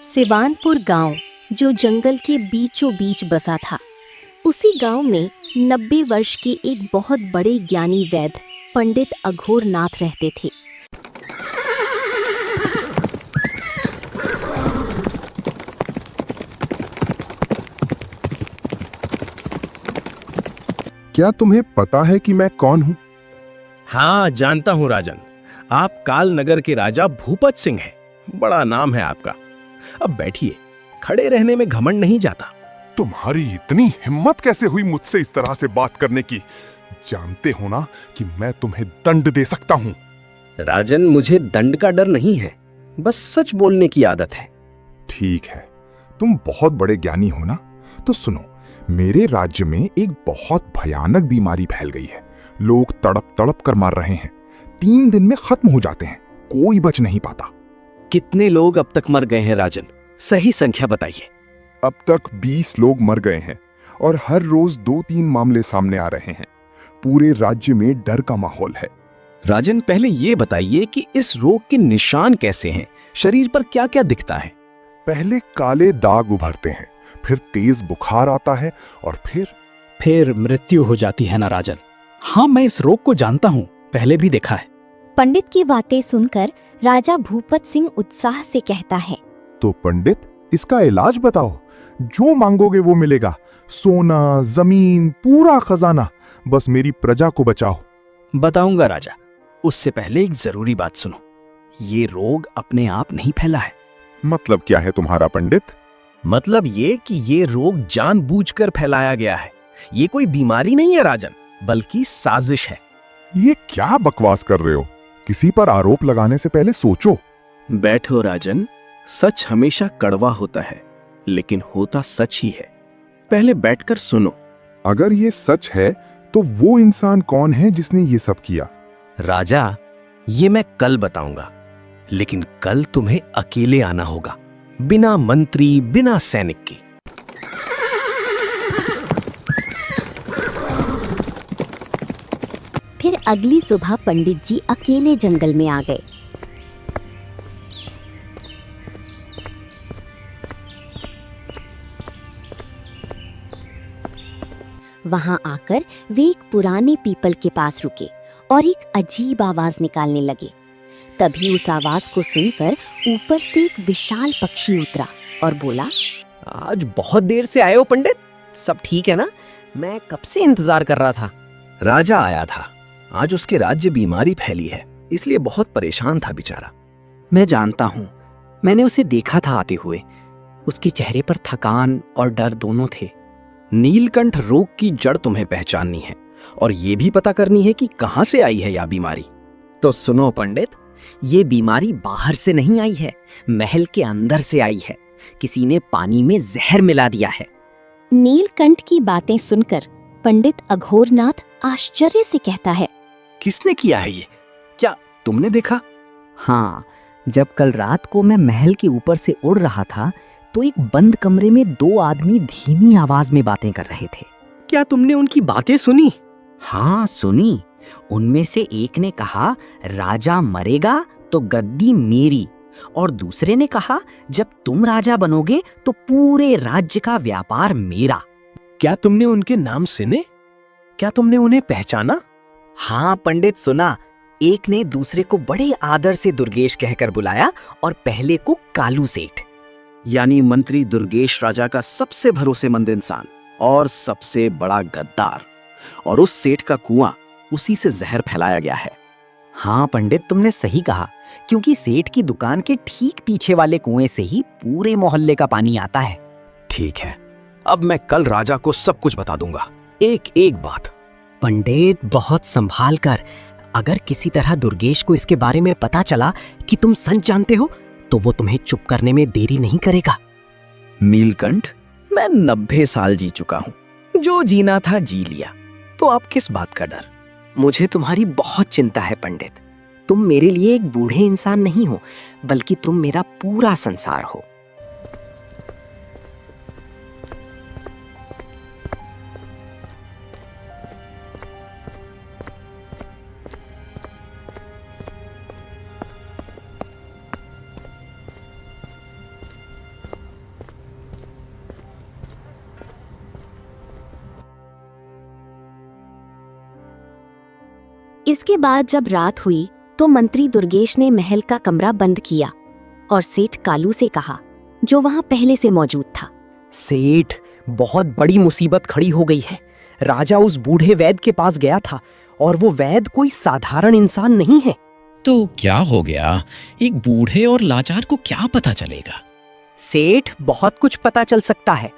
सिवानपुर गांव जो जंगल के बीचों बीच बसा था, उसी गांव में 90 वर्ष के एक बहुत बड़े ज्ञानी वैद्य पंडित अघोर नाथ रहते थे। क्या तुम्हें पता है कि मैं कौन हूँ? हाँ, जानता हूँ राजन। आप काल नगर के राजा भूपत सिंह हैं। बड़ा नाम है आपका। अब बैठिए, खड़े रहने में घमंड नहीं जाता। तुम्हारी इतनी हिम्मत कैसे हुई मुझसे इस तरह से बात करने की? जानते हो ना कि मैं तुम्हें दंड दे सकता हूँ। राजन, मुझे दंड का डर नहीं है, बस सच बोलने की आदत है। ठीक है, तुम बहुत बड़े ज्ञानी हो ना, तो सुनो। मेरे राज्य में एक बहुत भयानक बीमारी फैल गई है। लोग तड़प तड़प कर मर रहे हैं। 3 दिन में खत्म हो जाते हैं, कोई बच नहीं पाता। कितने लोग अब तक मर गए हैं राजन? सही संख्या बताइए। अब तक 20 लोग मर गए हैं और हर रोज 2-3 मामले सामने आ रहे हैं। पूरे राज्य में डर का माहौल है। राजन, पहले ये बताइए कि इस रोग के निशान कैसे हैं? शरीर पर क्या क्या दिखता है? पहले काले दाग उभरते हैं, फिर तेज बुखार आता है और फिर मृत्यु हो जाती है ना राजन? हाँ, मैं इस रोग को जानता हूँ, पहले भी देखा है। पंडित की बातें सुनकर राजा भूपत सिंह उत्साह से कहता है, तो पंडित, इसका इलाज बताओ। जो मांगोगे वो मिलेगा। सोना, जमीन, पूरा खजाना, बस मेरी प्रजा को बचाओ। बताऊंगा राजा। उससे पहले एक जरूरी बात सुनो। ये रोग अपने आप नहीं फैला है। मतलब क्या है तुम्हारा पंडित? मतलब ये कि ये रोग जानबूझकर फैलाया गया है। ये कोई बीमारी नहीं है राजन, बल्कि साजिश है। ये क्या बकवास कर रहे हो? किसी पर आरोप लगाने से पहले सोचो। बैठो राजन। सच हमेशा कड़वा होता है, लेकिन होता सच ही है। पहले बैठकर सुनो। अगर ये सच है तो वो इंसान कौन है जिसने ये सब किया? राजा, ये मैं कल बताऊंगा, लेकिन कल तुम्हें अकेले आना होगा, बिना मंत्री, बिना सैनिक के। फिर अगली सुबह पंडित जी अकेले जंगल में आ गए। वहां आकर वे एक पुराने पीपल के पास रुके और एक अजीब आवाज निकालने लगे। तभी उस आवाज को सुनकर ऊपर से एक विशाल पक्षी उतरा और बोला, आज बहुत देर से आए हो पंडित, सब ठीक है ना? मैं कब से इंतजार कर रहा था। राजा आया था। आज उसके राज्य बीमारी फैली है, इसलिए बहुत परेशान था बेचारा। मैं जानता हूँ, मैंने उसे देखा था आते हुए। उसके चेहरे पर थकान और डर दोनों थे। नीलकंठ रोग की जड़ तुम्हें पहचाननी है और ये भी पता करनी है कि कहां से आई है यह बीमारी। तो सुनो पंडित, ये बीमारी बाहर से नहीं आई है, महल के अंदर से आई है। किसी ने पानी में जहर मिला दिया है। नीलकंठ की बातें सुनकर पंडित अघोर नाथ आश्चर्य से कहता है, किसने किया है ये? क्या तुमने देखा? हाँ, जब कल रात को मैं महल के ऊपर से उड़ रहा था तो एक बंद कमरे में 2 आदमी धीमी आवाज में बातें कर रहे थे। क्या तुमने उनकी बातें सुनी? हाँ, सुनी। उनमें से एक ने कहा, राजा मरेगा तो गद्दी मेरी, और दूसरे ने कहा, जब तुम राजा बनोगे तो पूरे राज्य का व्यापार मेरा। क्या तुमने उनके नाम सुने? क्या तुमने उन्हें पहचाना? हाँ पंडित, सुना। एक ने दूसरे को बड़े आदर से दुर्गेश कहकर बुलाया और पहले को कालू सेठ। यानी मंत्री दुर्गेश राजा का सबसे भरोसेमंद इंसान और सबसे बड़ा गद्दार। और उस सेठ का कुआं, उसी से जहर फैलाया गया है। हाँ पंडित, तुमने सही कहा, क्योंकि सेठ की दुकान के ठीक पीछे वाले कुएं से ही पूरे मोहल्ले का पानी आता है। ठीक है, अब मैं कल राजा को सब कुछ बता दूंगा, एक एक बात। पंडित, बहुत संभाल कर। अगर किसी तरह दुर्गेश को इसके बारे में पता चला कि तुम सच जानते हो तो वो तुम्हें चुप करने में देरी नहीं करेगा। नीलकंठ, मैं 90 साल जी चुका हूं। जो जीना था जी लिया, तो आप किस बात का डर? मुझे तुम्हारी बहुत चिंता है पंडित। तुम मेरे लिए एक बूढ़े इंसान नहीं हो, बल्कि तुम मेरा पूरा संसार हो। इसके बाद जब रात हुई तो मंत्री दुर्गेश ने महल का कमरा बंद किया और सेठ कालू से कहा, जो वहां पहले से मौजूद था। सेठ, बहुत बड़ी मुसीबत खड़ी हो गई है। राजा उस बूढ़े वैद्य के पास गया था और वो वैद्य कोई साधारण इंसान नहीं है। तो क्या हो गया? एक बूढ़े और लाचार को क्या पता चलेगा? सेठ, बहुत कुछ पता चल सकता है।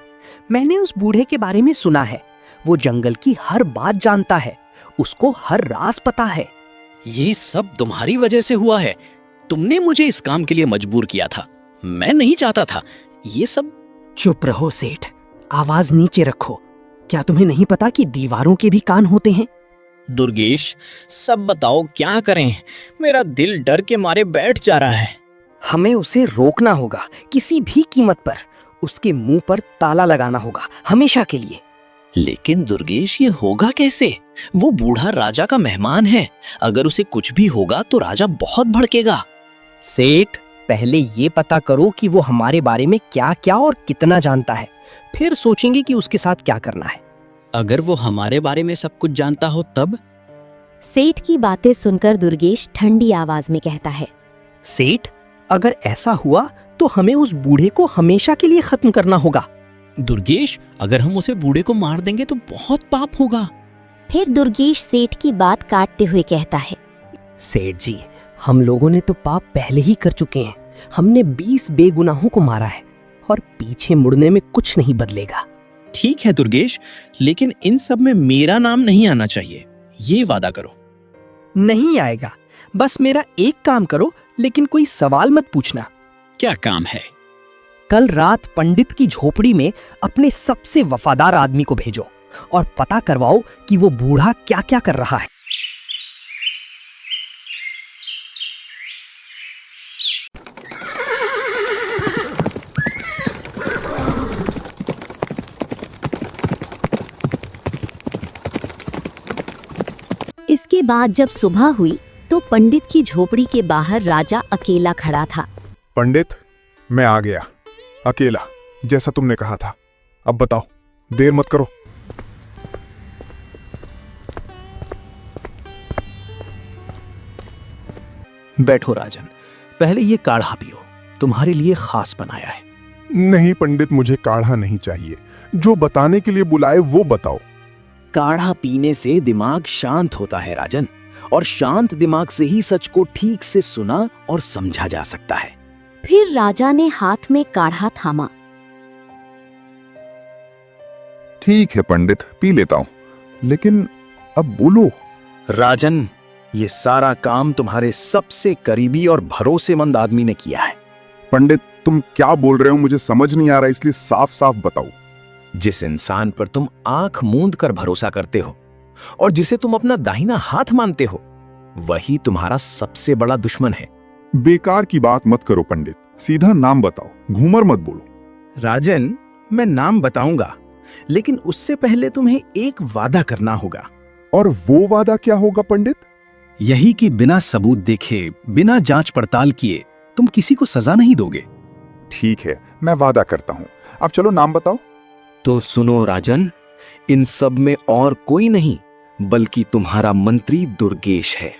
मैंने उस बूढ़े के बारे में सुना है। वो जंगल की हर बात जानता है, उसको हर राज पता है। ये सब तुम्हारी वजह से हुआ है। तुमने मुझे इस काम के लिए मजबूर किया था। मैं नहीं चाहता था ये सब। चुप रहो सेठ, आवाज नीचे रखो। क्या तुम्हें नहीं पता कि दीवारों के भी कान होते हैं? दुर्गेश, सब बताओ क्या करें? मेरा दिल डर के मारे बैठ जा रहा है। हमें उसे रोकना होगा, किसी भी कीमत पर। उसके मुंह पर ताला लगाना होगा, हमेशा के लिए। लेकिन दुर्गेश, ये होगा कैसे? वो बूढ़ा राजा का मेहमान है। अगर उसे कुछ भी होगा तो राजा बहुत भड़केगा। सेठ, पहले ये पता करो कि वो हमारे बारे में क्या क्या और कितना जानता है, फिर सोचेंगे कि उसके साथ क्या करना है। अगर वो हमारे बारे में सब कुछ जानता हो तब? सेठ की बातें सुनकर दुर्गेश ठंडी आवाज में कहता है, सेठ, अगर ऐसा हुआ तो हमें उस बूढ़े को हमेशा के लिए खत्म करना होगा। दुर्गेश, अगर हम उसे बूढ़े को मार देंगे तो बहुत पाप होगा। फिर दुर्गेश सेठ की बात काटते हुए कहता है, सेठ जी, हम लोगों ने तो पाप पहले ही कर चुके हैं। हमने 20 बेगुनाहों को मारा है और पीछे मुड़ने में कुछ नहीं बदलेगा। ठीक है दुर्गेश, लेकिन इन सब में मेरा नाम नहीं आना चाहिए, ये वादा करो। नहीं आएगा। बस मेरा एक काम करो, लेकिन कोई सवाल मत पूछना। क्या काम है? कल रात पंडित की झोपड़ी में अपने सबसे वफादार आदमी को भेजो और पता करवाओ कि वो बूढ़ा क्या क्या कर रहा है। इसके बाद जब सुबह हुई तो पंडित की झोपड़ी के बाहर राजा अकेला खड़ा था। पंडित, मैं आ गया, अकेला, जैसा तुमने कहा था। अब बताओ, देर मत करो। बैठो राजन, पहले ये काढ़ा पियो, तुम्हारे लिए खास बनाया है। नहीं पंडित, मुझे काढ़ा नहीं चाहिए। जो बताने के लिए बुलाए वो बताओ। काढ़ा पीने से दिमाग शांत होता है राजन, और शांत दिमाग से ही सच को ठीक से सुना और समझा जा सकता है। फिर राजा ने हाथ में काढ़ा थामा। ठीक है पंडित, पी लेता हूं, लेकिन अब बोलो। राजन, ये सारा काम तुम्हारे सबसे करीबी और भरोसेमंद आदमी ने किया है। पंडित, तुम क्या बोल रहे हो मुझे समझ नहीं आ रहा, इसलिए साफ साफ बताओ। जिस इंसान पर तुम आंख मूंद कर भरोसा करते हो और जिसे तुम अपना दाहिना हाथ मानते हो, वही तुम्हारा सबसे बड़ा दुश्मन है। बेकार की बात मत करो पंडित, सीधा नाम बताओ, घूमर मत बोलो। राजन, मैं नाम बताऊंगा, लेकिन उससे पहले तुम्हें एक वादा करना होगा। और वो वादा क्या होगा पंडित? यही कि बिना सबूत देखे, बिना जांच पड़ताल किए तुम किसी को सजा नहीं दोगे। ठीक है, मैं वादा करता हूं। अब चलो नाम बताओ। तो सुनो राजन, इन सब में और कोई नहीं बल्कि तुम्हारा मंत्री दुर्गेश है।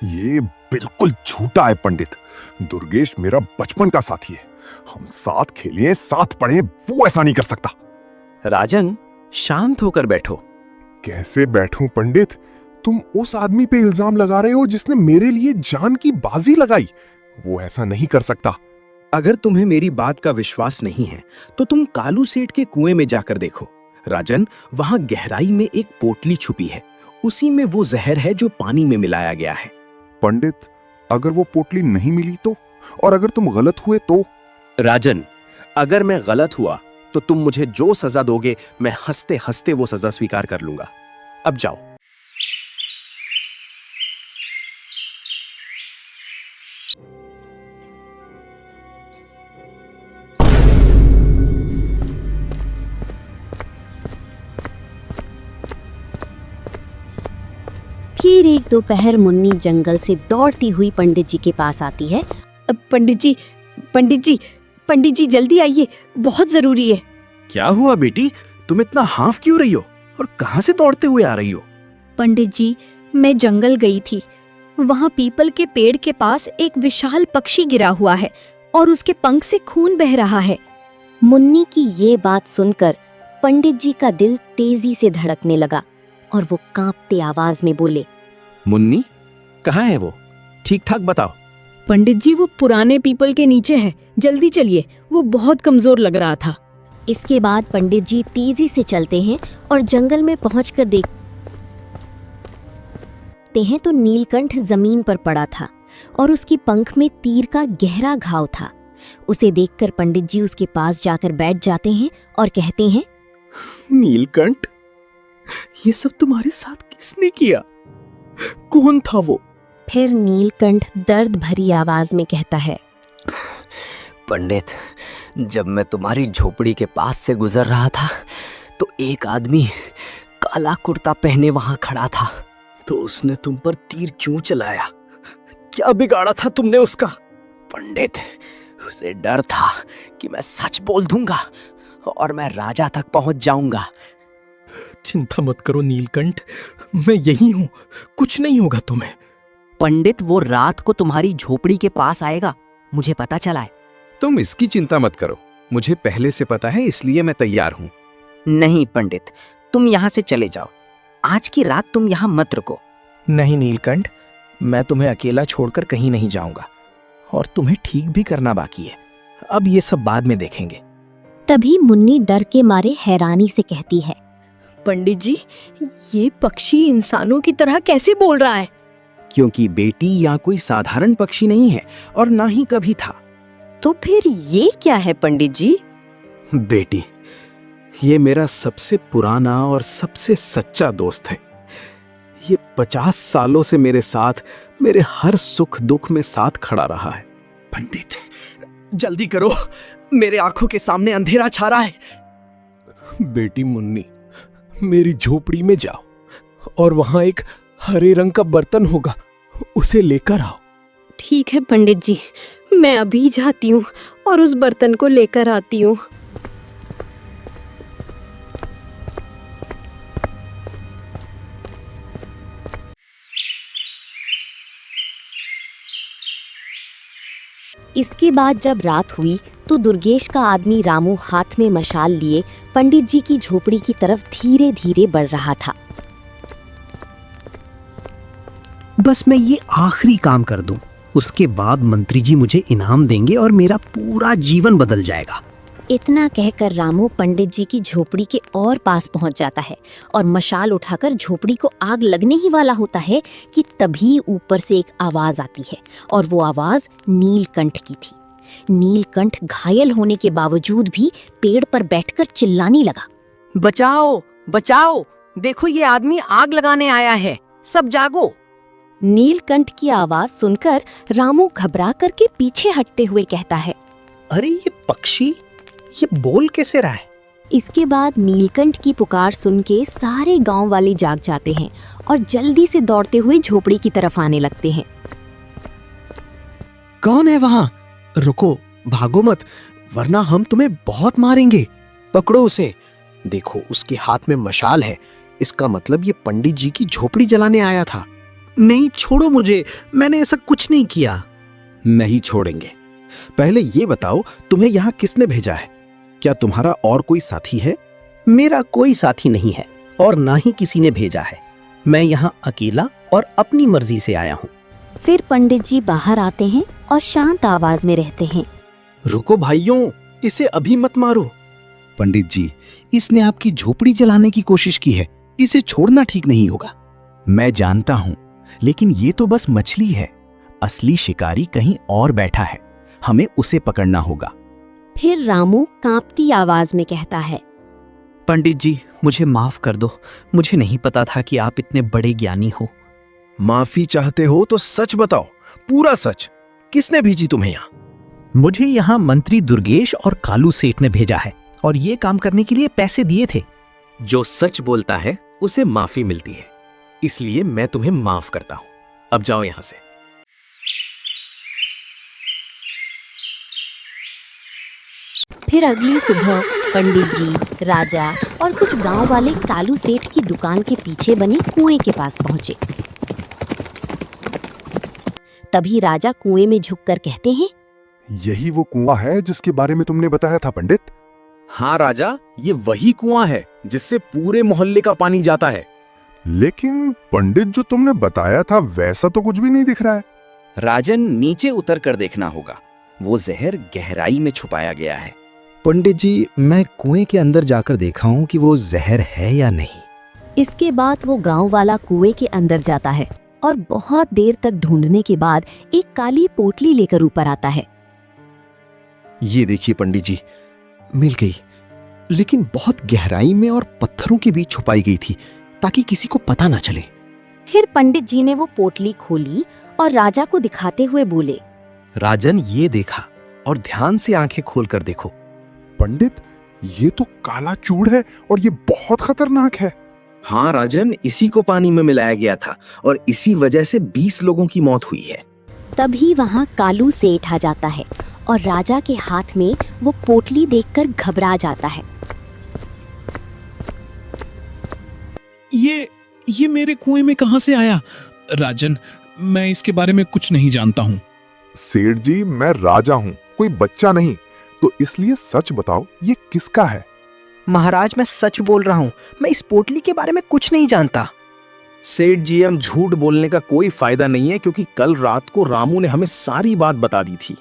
ये बिल्कुल झूठा है पंडित। दुर्गेश मेरा बचपन का साथी है, हम साथ खेले, साथ पढ़े, वो ऐसा नहीं कर सकता। राजन, शांत होकर बैठो। कैसे बैठूं पंडित? तुम उस आदमी पे इल्जाम लगा रहे हो जिसने मेरे लिए जान की बाजी लगाई। वो ऐसा नहीं कर सकता। अगर तुम्हें मेरी बात का विश्वास नहीं है तो तुम कालू सेठ के कुएं में जाकर देखो। राजन, वहां गहराई में एक पोटली छुपी है, उसी में वो जहर है जो पानी में मिलाया गया है। पंडित, अगर वो पोटली नहीं मिली तो? और अगर तुम गलत हुए तो? राजन, अगर मैं गलत हुआ तो तुम मुझे जो सजा दोगे मैं हंसते हंसते वो सजा स्वीकार कर लूंगा। अब जाओ। फिर एक दोपहर मुन्नी जंगल से दौड़ती हुई पंडित जी के पास आती है। पंडित जी जल्दी आइए, बहुत जरूरी है। क्या हुआ बेटी, तुम इतना हाफ क्यों रही हो और कहां से दौड़ते हुए आ रही हो? पंडित जी, मैं जंगल गई थी। वहाँ पीपल के पेड़ के पास एक विशाल पक्षी गिरा हुआ है और उसके पंख से खून बह रहा है। मुन्नी की ये बात सुनकर पंडित जी का दिल तेजी से धड़कने लगा और वो कांपते आवाज में बोले, मुन्नी, कहाँ है वो? ठीक ठाक बताओ। पंडित जी, वो पुराने पीपल के नीचे है, जल्दी चलिए, वो बहुत कमजोर लग रहा था। इसके बाद पंडित जी तेजी से चलते हैं और जंगल में पहुंचकर देखते हैं तो नीलकंठ जमीन पर पड़ा था और उसकी पंख में तीर का गहरा घाव था। उसे देखकर पंडित जी उसके पास जाकर बैठ जाते हैं और कहते हैं, नीलकंठ, ये सब तुम्हारे साथ किसने किया? कौन था वो? फिर नीलकंठ दर्द भरी आवाज में कहता है, पंडित, जब मैं तुम्हारी झोपड़ी के पास से गुजर रहा था तो एक आदमी काला कुर्ता पहने वहां खड़ा था। तो उसने तुम पर तीर क्यों चलाया? क्या बिगाड़ा था तुमने उसका? पंडित, उसे डर था कि मैं सच बोल दूंगा और मैं राजा तक पहुंच जाऊंगा। चिंता मत करो नीलकंठ, मैं यही हूं, कुछ नहीं होगा तुम्हें। पंडित, वो रात को तुम्हारी झोपड़ी के पास आएगा, मुझे पता चला है। तुम इसकी चिंता मत करो, मुझे पहले से पता है, इसलिए मैं तैयार हूं। नहीं पंडित, तुम यहाँ से चले जाओ, आज की रात तुम यहाँ मत रुको। नहीं नीलकंठ, मैं तुम्हें अकेला छोड़कर कहीं नहीं जाऊंगा और तुम्हें ठीक भी करना बाकी है। अब ये सब बाद में देखेंगे। तभी मुन्नी डर के मारे हैरानी से कहती है, पंडित जी, ये पक्षी इंसानों की तरह कैसे बोल रहा है? क्योंकि बेटी यहाँ कोई साधारण पक्षी नहीं है और ना ही कभी था। तो फिर ये क्या है पंडित जी? बेटी, ये मेरा सबसे पुराना और सबसे सच्चा दोस्त है। ये 50 सालों से मेरे साथ, मेरे हर सुख दुख में साथ खड़ा रहा है। पंडित, जल्दी करो, मेरे आंखों के सामने अंधेरा छा रहा है। बेटी मुन्नी, मेरी झोपड़ी में जाओ और वहां एक हरे रंग का बर्तन होगा, उसे लेकर आओ। ठीक है पंडित जी, मैं अभी जाती हूँ और उस बर्तन को लेकर आती हूँ। इसके बाद जब रात हुई तो दुर्गेश का आदमी रामू हाथ में मशाल लिए पंडित जी की झोपड़ी की तरफ धीरे धीरे बढ़ रहा था। बस मैं ये आखिरी काम कर दूं, उसके बाद मंत्री जी मुझे इनाम देंगे और मेरा पूरा जीवन बदल जाएगा। इतना कहकर रामू पंडित जी की झोपड़ी के और पास पहुंच जाता है और मशाल उठाकर झोपड़ी को आग लगने ही वाला होता है कि तभी ऊपर से एक आवाज आती है और वो आवाज नीलकंठ की थी। नीलकंठ घायल होने के बावजूद भी पेड़ पर बैठकर चिल्लाने लगा, बचाओ बचाओ, देखो ये आदमी आग लगाने आया है, सब जागो। नीलकंठ की आवाज सुनकर रामू घबरा करके पीछे हटते हुए कहता है, अरे ये पक्षी, ये बोल कैसे रहा है? इसके बाद नीलकंठ की पुकार सुन के सारे गांव वाले जाग जाते हैं और जल्दी से दौड़ते हुए झोपड़ी की तरफ आने लगते हैं। कौन है वहाँ? रुको, भागो मत, वरना हम तुम्हें बहुत मारेंगे। पकड़ो उसे, देखो उसके हाथ में मशाल है, इसका मतलब ये पंडित जी की झोपड़ी जलाने आया था। नहीं, छोड़ो मुझे, मैंने ऐसा कुछ नहीं किया। नहीं छोड़ेंगे। पहले ये बताओ, तुम्हें यहाँ किसने भेजा है? क्या तुम्हारा और कोई साथी है? मेरा कोई साथी नहीं है और ना ही किसी ने भेजा है। मैं यहाँ अकेला और अपनी मर्जी से आया हूँ। फिर पंडित जी बाहर आते हैं और शांत आवाज में रहते हैं, रुको भाइयों, इसे अभी मत मारो। पंडित जी, इसने आपकी झोपड़ी जलाने की कोशिश की है, इसे छोड़ना ठीक नहीं होगा। मैं जानता हूँ, लेकिन ये तो बस मछली है, असली शिकारी कहीं और बैठा है, हमें उसे पकड़ना होगा। फिर रामू कांपती आवाज में कहता है, पंडित जी, मुझे माफ कर दो, मुझे नहीं पता था कि आप इतने बड़े ज्ञानी हो। माफी चाहते हो तो सच बताओ, पूरा सच। किसने भेजी तुम्हें यहाँ? मुझे यहाँ मंत्री दुर्गेश और कालू सेठ ने भेजा है और ये काम करने के लिए पैसे दिए थे। जो सच बोलता है उसे माफी मिलती है, इसलिए मैं तुम्हें माफ करता हूँ। अब जाओ यहाँ से। फिर अगली सुबह पंडित जी, राजा और कुछ गांव वाले कालू सेठ की दुकान के पीछे बने कुएं के पास पहुंचे। तभी राजा कुएं में झुककर कहते हैं, यही वो कुआं है जिसके बारे में तुमने बताया था पंडित। हाँ राजा, ये वही कुआं है जिससे पूरे मोहल्ले का पानी जाता है। लेकिन पंडित, जो तुमने बताया था वैसा तो कुछ भी नहीं दिख रहा है। राजन, नीचे उतर कर देखना होगा, वो जहर गहराई में छुपाया गया है। पंडित जी, मैं कुएं के अंदर जाकर देखा हूं कि वो जहर है या नहीं। इसके बाद वो गांव वाला कुएं के अंदर जाता है और बहुत देर तक ढूंढने के बाद एक काली पोटली लेकर ऊपर आता है। ये देखिए पंडित जी, मिल गई, लेकिन बहुत गहराई में और पत्थरों के बीच छुपाई गई थी ताकि किसी को पता ना चले। फिर पंडित जी ने वो पोटली खोली और राजा को दिखाते हुए बोले, राजन, ये देखा और ध्यान से आंखें खोलकर देखो। पंडित, ये तो काला चूड़ है और ये बहुत खतरनाक है। हाँ राजन, इसी को पानी में मिलाया गया था और इसी वजह से 20 लोगों की मौत हुई है। तभी वहाँ कालू सेठ आ जाता है और राजा के हाथ में वो पोटली देखकर घबरा जाता है। ये मेरे कुएं में कहां से आया? राजन, मैं इसके बारे में कुछ नहीं जानता हूँ। सेठ जी, मैं राजा हूँ, कोई बच्चा नहीं, तो इसलिए सच बताओ, ये किसका है? महाराज, मैं सच बोल रहा हूं, मैं इस पोटली के बारे में कुछ नहीं जानता। सेठ जी, हम झूठ बोलने का कोई फायदा नहीं है, क्योंकि कल रात को रामू ने हमें सारी बात बता दी थी।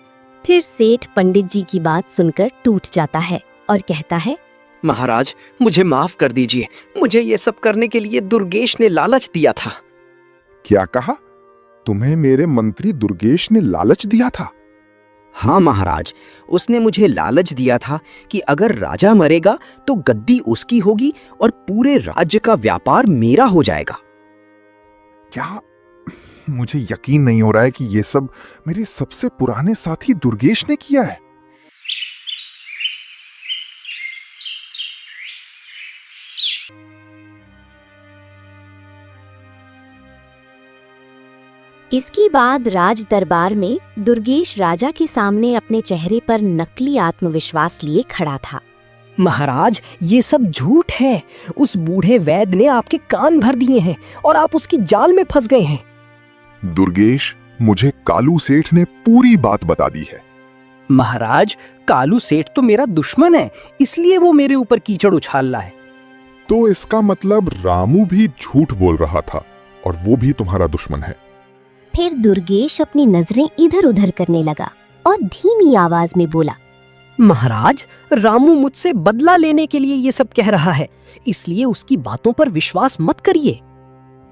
फिर सेठ पंडित जी की बात सुनकर टूट जाता है और कहता है, महाराज, मुझे माफ कर दीजिए, मुझे ये सब करने के लिए दुर्गेश ने लालच दिया था। क्या कहा? तुम्हें मेरे मंत्री दुर्गेश ने लालच दिया था? हाँ महाराज, उसने मुझे लालच दिया था कि अगर राजा मरेगा तो गद्दी उसकी होगी और पूरे राज्य का व्यापार मेरा हो जाएगा। क्या? मुझे यकीन नहीं हो रहा है कि ये सब मेरे सबसे पुराने साथी दुर्गेश ने किया है। इसके बाद राज दरबार में दुर्गेश राजा के सामने अपने चेहरे पर नकली आत्मविश्वास लिए खड़ा था। महाराज, ये सब झूठ है। उस बूढ़े वैद्य ने आपके कान भर दिए हैं और आप उसकी जाल में फंस गए हैं। दुर्गेश, मुझे कालू सेठ ने पूरी बात बता दी है। महाराज, कालू सेठ तो मेरा दुश्मन है, इसलिए वो मेरे ऊपर कीचड़ उछाल रहा है। तो इसका मतलब रामू भी झूठ बोल रहा था और वो भी तुम्हारा दुश्मन है। फिर दुर्गेश अपनी नजरें इधर उधर करने लगा और धीमी आवाज में बोला, महाराज, रामू मुझसे बदला लेने के लिए ये सब कह रहा है, इसलिए उसकी बातों पर विश्वास मत करिए।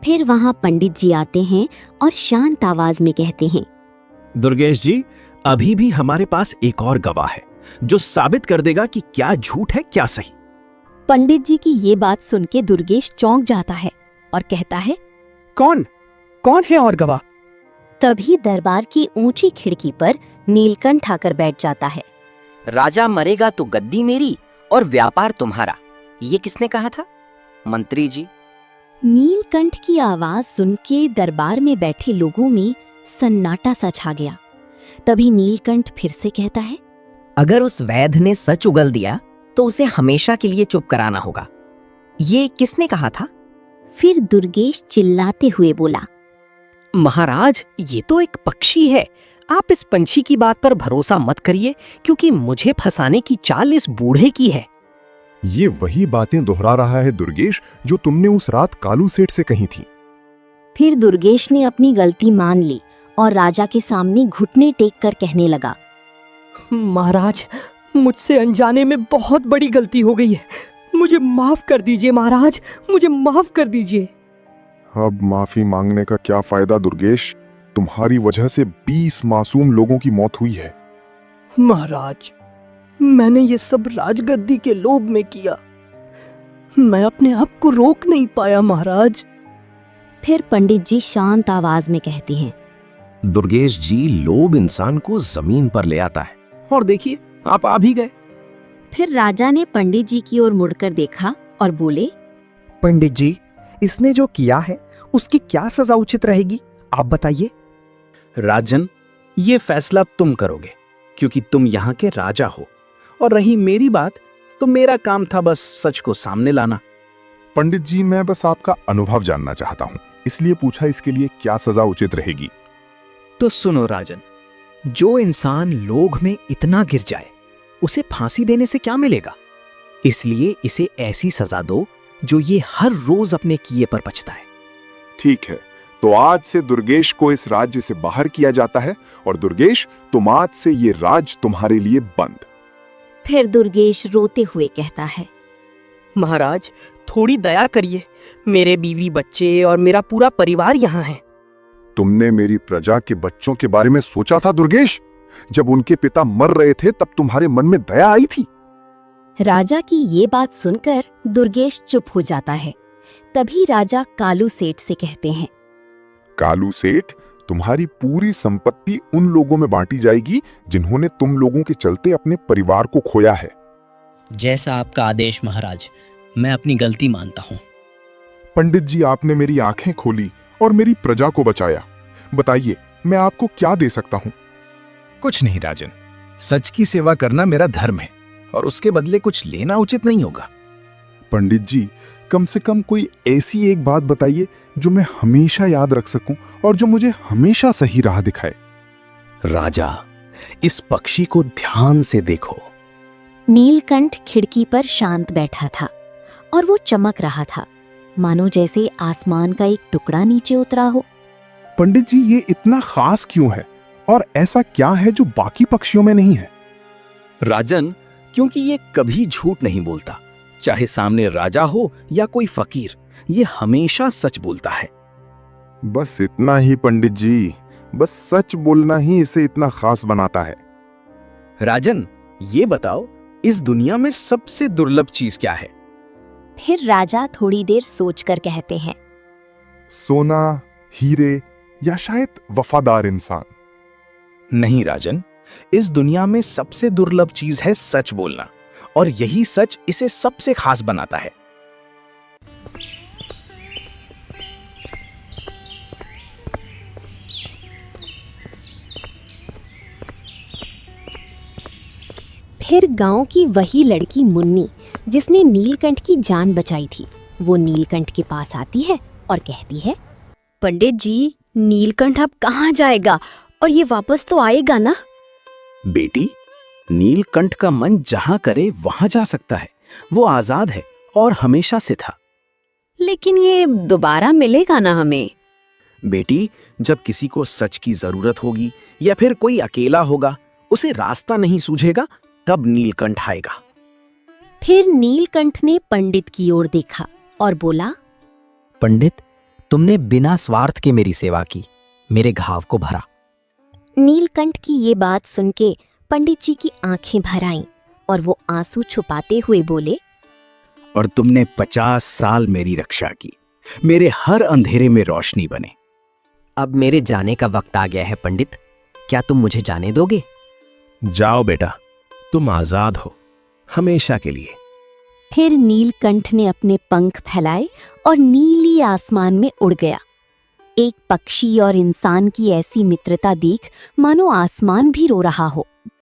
फिर वहाँ पंडित जी आते हैं और शांत आवाज में कहते हैं, दुर्गेश जी, अभी भी हमारे पास एक और गवाह है जो साबित कर देगा कि क्या झूठ है क्या सही। पंडित जी की ये बात सुन के दुर्गेश चौंक जाता है और कहता है, कौन है और गवाह? तभी दरबार की ऊंची खिड़की पर नीलकंठ आकर बैठ जाता है। राजा मरेगा तो गद्दी मेरी और व्यापार तुम्हारा, ये किसने कहा था? मंत्री जी। नीलकंठ की आवाज सुन के दरबार में बैठे लोगों में सन्नाटा सा छा गया। तभी नीलकंठ फिर से कहता है, अगर उस वैद्य ने सच उगल दिया तो उसे हमेशा के लिए चुप कराना होगा। ये किसने कहा था? फिर दुर्गेश चिल्लाते हुए बोला, महाराज, ये तो एक पक्षी है। आप इस पंछी की बात पर भरोसा मत करिए, क्योंकि मुझे फंसाने की चाल इस बूढ़े की है। ये वही बातें दोहरा रहा है दुर्गेश, जो तुमने उस रात कालू सेठ से कही थी। फिर दुर्गेश ने अपनी गलती मान ली और राजा के सामने घुटने टेक कर कहने लगा, महाराज, मुझसे अनजाने में बहुत बड़ी गलती हो गई है, मुझे माफ कर दीजिए महाराज, मुझे माफ कर दीजिए। अब माफी मांगने का क्या फायदा दुर्गेश? तुम्हारी वजह से 20 मासूम लोगों की मौत हुई है। महाराज, मैंने ये सब राजगद्दी के लोभ में किया, मैं अपने आप को रोक नहीं पाया महाराज। फिर पंडित जी शांत आवाज में कहते हैं, दुर्गेश जी, लोभ इंसान को जमीन पर ले आता है, और देखिए आप आ भी गए। फिर राजा ने पंडित जी की ओर मुड़कर देखा और बोले, पंडित जी, इसने जो किया है उसकी क्या सजा उचित रहेगी, आप बताइए। राजन, ये फैसला तुम करोगे, क्योंकि तुम यहाँ के राजा हो, और रही मेरी बात तो मेरा काम था बस सच को सामने लाना। पंडित जी, मैं बस आपका अनुभव जानना चाहता हूँ, इसलिए पूछा इसके लिए क्या सजा उचित रहेगी। तो सुनो राजन, जो इंसान लोभ में इतना गिर जाए उसे फांसी देने से क्या मिलेगा? इसलिए इसे ऐसी सजा दो जो ये हर रोज अपने किए पर पछताए। ठीक है, तो आज से दुर्गेश को इस राज्य से बाहर किया जाता है और दुर्गेश, तुम आज से ये राज तुम्हारे लिए बंद। फिर दुर्गेश रोते हुए कहता है, महाराज थोड़ी दया करिए, मेरे बीवी बच्चे और मेरा पूरा परिवार यहाँ है। तुमने मेरी प्रजा के बच्चों के बारे में सोचा था दुर्गेश? जब उनके पिता मर रहे थे तब तुम्हारे मन में दया आई थी? राजा की ये बात सुनकर दुर्गेश चुप हो जाता है। तभी राजा कालू सेठ से कहते हैं, कालू सेठ, तुम्हारी पूरी संपत्ति उन लोगों में बांटी जाएगी जिन्होंने तुम लोगों के चलते अपने परिवार को खोया है। जैसा आपका आदेश महाराज, मैं अपनी गलती मानता हूँ। पंडित जी, आपने मेरी आंखें खोली और मेरी प्रजा को बचाया। बताइए, मैं आपको क्या दे सकता हूँ? कुछ नहीं राजन, सच की सेवा करना मेरा धर्म है और उसके बदले कुछ लेना उचित नहीं होगा। पंडित जी, कम से कम कोई ऐसी एक बात बताइए जो मैं हमेशा याद रख सकूं और जो मुझे हमेशा सही राह दिखाए। राजा, इस पक्षी को ध्यान से देखो। नीलकंठ खिड़की पर शांत बैठा था और वो चमक रहा था, मानो जैसे आसमान का एक टुकड़ा नीचे उतरा हो। पंडित जी, ये इतना खास क्यों है और ऐसा क्या है जो बाकी पक्षियों में नहीं है? राजन, क्योंकि ये कभी झूठ नहीं बोलता, चाहे सामने राजा हो या कोई फकीर, ये हमेशा सच बोलता है। बस इतना ही पंडित जी, बस सच बोलना ही इसे इतना खास बनाता है। राजन, ये बताओ, इस दुनिया में सबसे दुर्लभ चीज क्या है? फिर राजा थोड़ी देर सोचकर कहते हैं, सोना, हीरे या शायद वफादार इंसान। नहीं राजन, इस दुनिया में सबसे दुर्लभ चीज है सच बोलना, और यही सच इसे सबसे खास बनाता है। फिर गांव की वही लड़की मुन्नी, जिसने नीलकंठ की जान बचाई थी, वो नीलकंठ के पास आती है और कहती है, पंडित जी, नीलकंठ अब कहाँ जाएगा और ये वापस तो आएगा ना? बेटी, नीलकंठ का मन जहां करे वहां जा सकता है। वो आजाद है और हमेशा से था। लेकिन ये दोबारा मिलेगा ना हमें? बेटी, जब किसी को सच की जरूरत होगी या फिर कोई अकेला होगा, उसे रास्ता नहीं सूझेगा, तब नीलकंठ आएगा। फिर नीलकंठ ने पंडित की ओर देखा और बोला, पंडित, तुमने बिना स्वार्थ के मेरी सेवा की, मेरे घाव को भरा। नीलकंठ की ये बात सुन के पंडित जी की आंखें भर आईं और वो आंसू छुपाते हुए बोले, और तुमने 50 साल मेरी रक्षा की, मेरे हर अंधेरे में रोशनी बने। अब मेरे जाने का वक्त आ गया है पंडित, क्या तुम मुझे जाने दोगे? जाओ बेटा, तुम आजाद हो, हमेशा के लिए। फिर नीलकंठ ने अपने पंख फैलाए और नीली आसमान में उड़ गया। एक पक्षी और इंसान की ऐसी मित्रता देख मानो आसमान भी रो रहा हो।